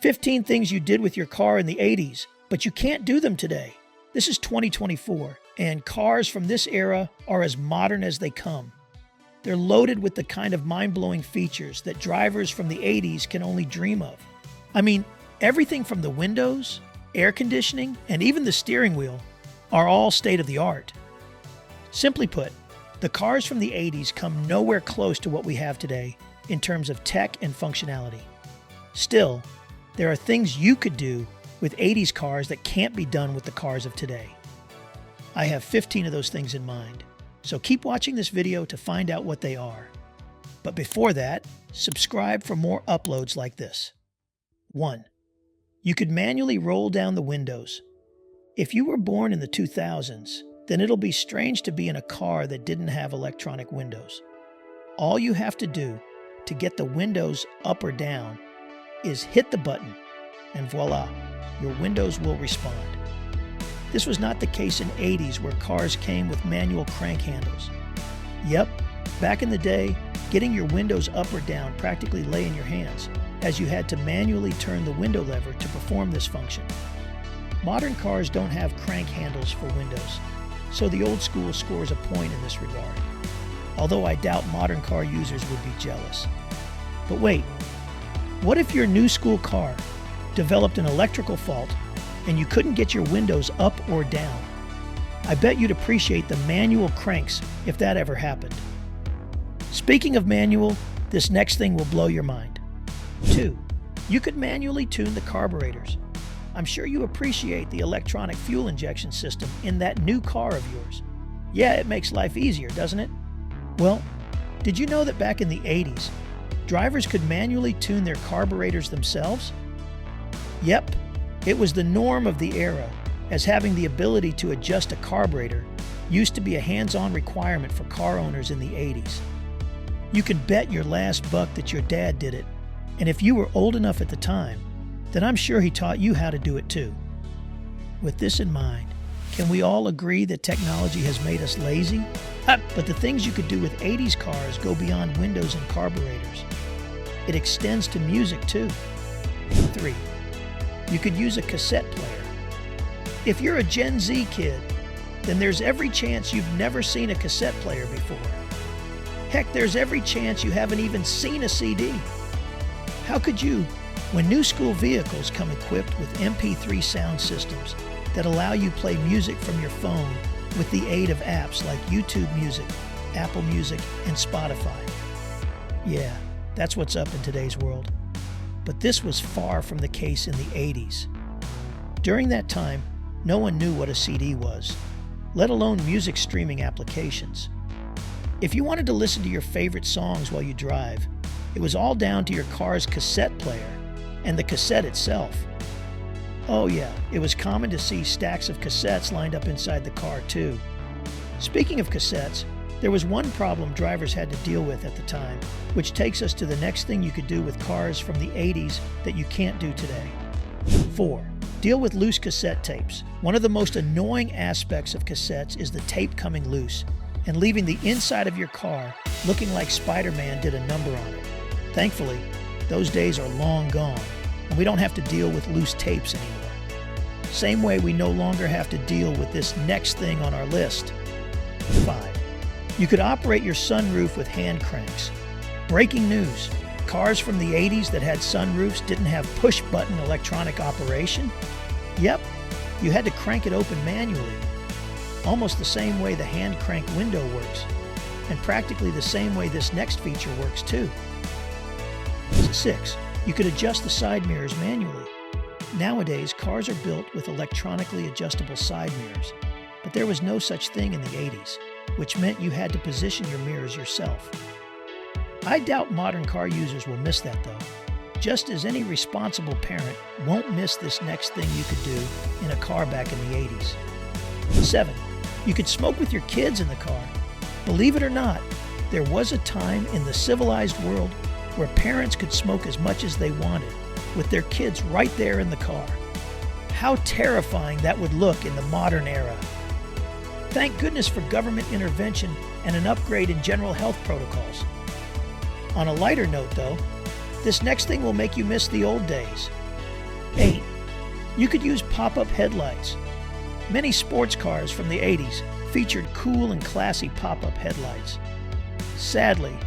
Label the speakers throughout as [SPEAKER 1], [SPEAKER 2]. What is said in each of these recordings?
[SPEAKER 1] 15 things you did with your car in the 80s, but you can't do them today. This is 2024, and cars from this era are as modern as they come. They're loaded with the kind of mind-blowing features that drivers from the 80s can only dream of. I mean, everything from the windows, air conditioning, and even the steering wheel are all state-of-the-art. Simply put, the cars from the 80s come nowhere close to what we have today in terms of tech and functionality. Still, there are things you could do with 80s cars that can't be done with the cars of today. I have 15 of those things in mind, so keep watching this video to find out what they are. But before that, subscribe for more uploads like this. 1. You could manually roll down the windows. If you were born in the 2000s, then it'll be strange to be in a car that didn't have electronic windows. All you have to do to get the windows up or down is hit the button, and voila, your windows will respond. This was not the case in 80s where cars came with manual crank handles. Yep, back in the day, getting your windows up or down practically lay in your hands, as you had to manually turn the window lever to perform this function. Modern cars don't have crank handles for windows, so the old school scores a point in this regard, although I doubt modern car users would be jealous. But wait, what if your new school car developed an electrical fault and you couldn't get your windows up or down? I bet you'd appreciate the manual cranks if that ever happened. Speaking of manual, this next thing will blow your mind. 2. You could manually tune the carburetors. I'm sure you appreciate the electronic fuel injection system in that new car of yours. Yeah, it makes life easier, doesn't it? Well, did you know that back in the 80s, drivers could manually tune their carburetors themselves? Yep, it was the norm of the era, as having the ability to adjust a carburetor used to be a hands-on requirement for car owners in the 80s. You could bet your last buck that your dad did it, and if you were old enough at the time, then I'm sure he taught you how to do it too. With this in mind, can we all agree that technology has made us lazy? But the things you could do with 80s cars go beyond windows and carburetors. It extends to music too. 3. You could use a cassette player. If you're a Gen Z kid, then there's every chance you've never seen a cassette player before. Heck, there's every chance you haven't even seen a CD. How could you, when new school vehicles come equipped with MP3 sound systems that allow you to play music from your phone with the aid of apps like YouTube Music, Apple Music, and Spotify? Yeah, that's what's up in today's world. But this was far from the case in the 80s. During that time, no one knew what a CD was, let alone music streaming applications. If you wanted to listen to your favorite songs while you drive, it was all down to your car's cassette player and the cassette itself. Oh yeah, it was common to see stacks of cassettes lined up inside the car too. Speaking of cassettes, there was one problem drivers had to deal with at the time, which takes us to the next thing you could do with cars from the 80s that you can't do today. 4. Deal with loose cassette tapes. One of the most annoying aspects of cassettes is the tape coming loose and leaving the inside of your car looking like Spider-Man did a number on it. Thankfully, those days are long gone, and we don't have to deal with loose tapes anymore. Same way we no longer have to deal with this next thing on our list. 5. You could operate your sunroof with hand cranks. Breaking news, cars from the 80s that had sunroofs didn't have push-button electronic operation. Yep, you had to crank it open manually. Almost the same way the hand crank window works, and practically the same way this next feature works too. 6. You could adjust the side mirrors manually. Nowadays, cars are built with electronically adjustable side mirrors, but there was no such thing in the 80s, which meant you had to position your mirrors yourself. I doubt modern car users will miss that though, just as any responsible parent won't miss this next thing you could do in a car back in the 80s. 7. You could smoke with your kids in the car. Believe it or not, there was a time in the civilized world where parents could smoke as much as they wanted, with their kids right there in the car. How terrifying that would look in the modern era. Thank goodness for government intervention and an upgrade in general health protocols. On a lighter note though, this next thing will make you miss the old days. 8. You could use pop-up headlights. Many sports cars from the 80s featured cool and classy pop-up headlights. Sadly,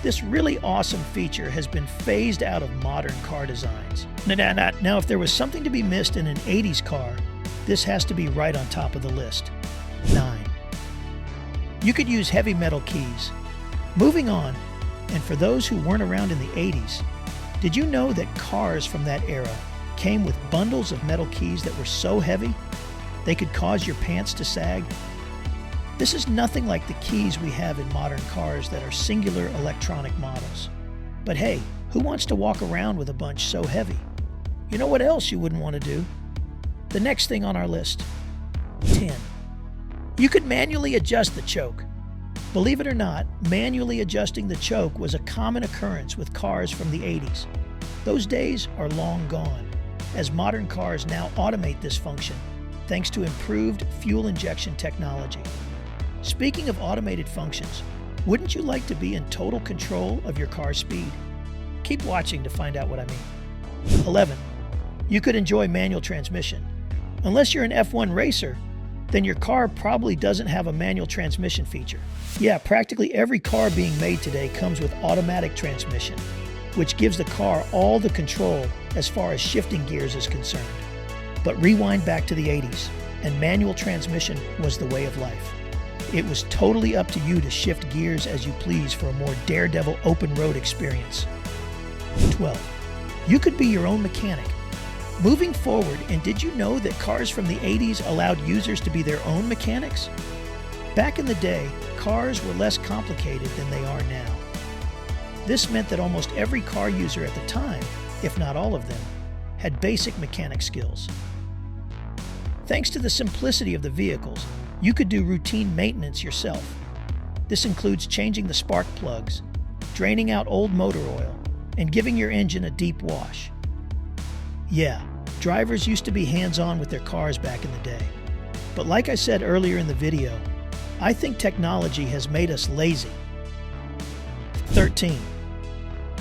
[SPEAKER 1] this really awesome feature has been phased out of modern car designs. Now, if there was something to be missed in an 80s car, this has to be right on top of the list. 9. You could use heavy metal keys. Moving on, and for those who weren't around in the 80s, did you know that cars from that era came with bundles of metal keys that were so heavy they could cause your pants to sag? This is nothing like the keys we have in modern cars that are singular electronic models. But hey, who wants to walk around with a bunch so heavy? You know what else you wouldn't want to do? The next thing on our list. 10. You could manually adjust the choke. Believe it or not, manually adjusting the choke was a common occurrence with cars from the 80s. Those days are long gone, as modern cars now automate this function thanks to improved fuel injection technology. Speaking of automated functions, wouldn't you like to be in total control of your car's speed? Keep watching to find out what I mean. 11. You could enjoy manual transmission. Unless you're an F1 racer, then your car probably doesn't have a manual transmission feature. Yeah, practically every car being made today comes with automatic transmission, which gives the car all the control as far as shifting gears is concerned. But rewind back to the 80s, and manual transmission was the way of life. It was totally up to you to shift gears as you please for a more daredevil open road experience. 12. You could be your own mechanic. Moving forward, and did you know that cars from the 80s allowed users to be their own mechanics? Back in the day, cars were less complicated than they are now. This meant that almost every car user at the time, if not all of them, had basic mechanic skills. Thanks to the simplicity of the vehicles, you could do routine maintenance yourself. This includes changing the spark plugs, draining out old motor oil, and giving your engine a deep wash. Yeah, drivers used to be hands-on with their cars back in the day. But like I said earlier in the video, I think technology has made us lazy. 13.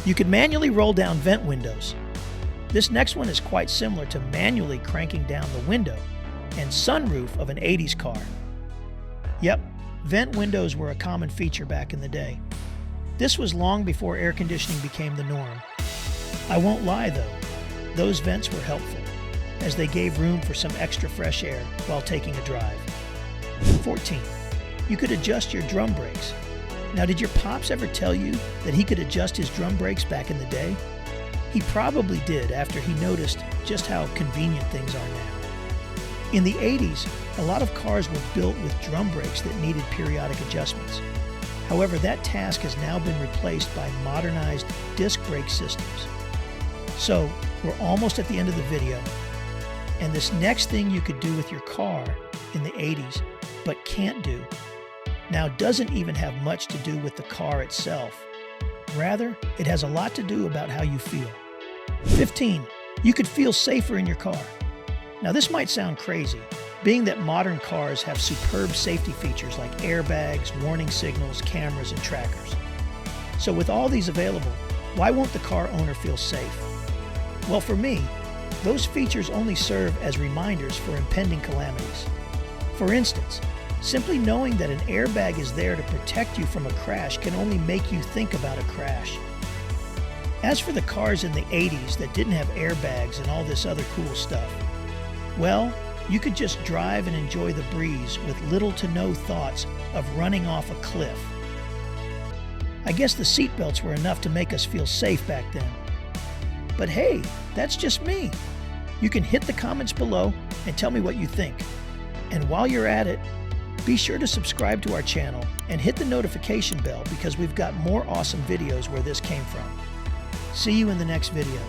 [SPEAKER 1] You could manually roll down vent windows. This next one is quite similar to manually cranking down the window and sunroof of an 80s car. Yep, vent windows were a common feature back in the day. This was long before air conditioning became the norm. I won't lie though, those vents were helpful, as they gave room for some extra fresh air while taking a drive. 14. You could adjust your drum brakes. Now, did your pops ever tell you that he could adjust his drum brakes back in the day? He probably did after he noticed just how convenient things are now. In the 80s, a lot of cars were built with drum brakes that needed periodic adjustments. However, that task has now been replaced by modernized disc brake systems. So, we're almost at the end of the video, and this next thing you could do with your car in the 80s, but can't do, now doesn't even have much to do with the car itself. Rather, it has a lot to do about how you feel. 15. You could feel safer in your car. Now this might sound crazy, being that modern cars have superb safety features like airbags, warning signals, cameras, and trackers. So with all these available, why won't the car owner feel safe? Well, for me, those features only serve as reminders for impending calamities. For instance, simply knowing that an airbag is there to protect you from a crash can only make you think about a crash. As for the cars in the 80s that didn't have airbags and all this other cool stuff, well, you could just drive and enjoy the breeze with little to no thoughts of running off a cliff. I guess the seatbelts were enough to make us feel safe back then. But hey, that's just me. You can hit the comments below and tell me what you think. And while you're at it, be sure to subscribe to our channel and hit the notification bell because we've got more awesome videos where this came from. See you in the next video.